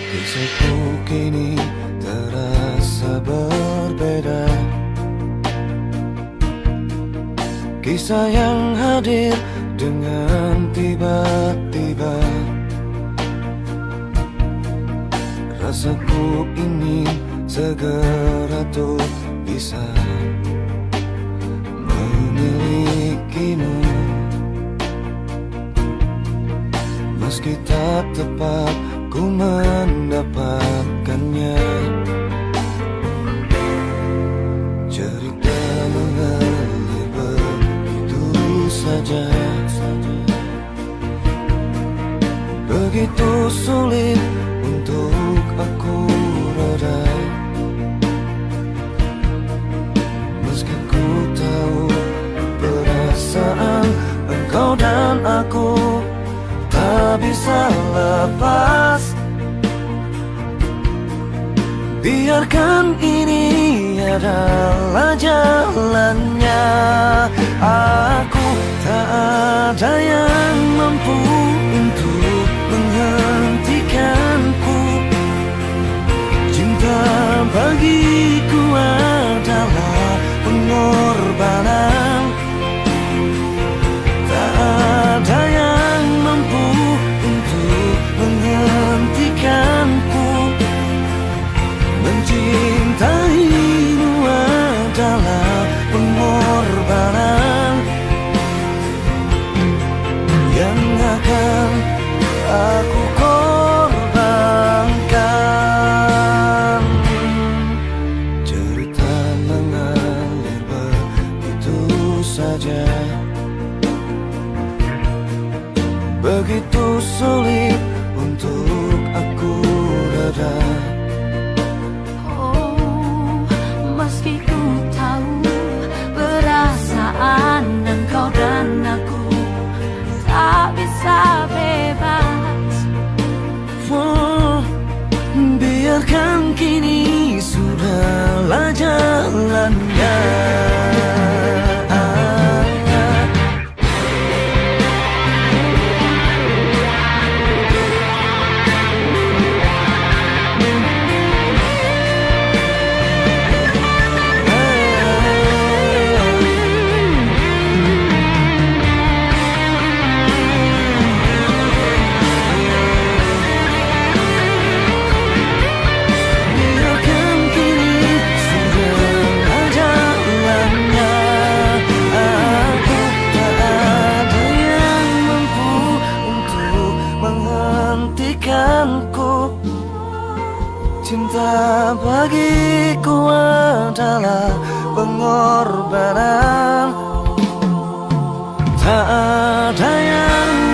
Kisahku kini terasa berbeda. Kisah yang hadir dengan tiba-tiba. Rasaku ingin segera tuh bisa memilikimu, meski tak tepat ku mendapatkannya. Cerita mengalir begitu saja, begitu sulit untuk aku reda. Meski ku tahu perasaan engkau dan aku tak bisa lepas. Biarkan ini adalah jalannya. Aku tak ada yang mampu untuk menghentikanku. Cinta bagiku adalah pengorbanan. Tak ada yang mampu untuk menghentikanku. Mencintaimu adalah pengorbanan yang akan aku korbankan. Cerita mengalir begitu saja, begitu sulit untuk aku reda. Meski ku tahu perasaan engkau dan aku tak bisa bebas. Biarkan kini sudahlah jalannya. Cinta bagiku adalah pengorbanan. Tak ada yang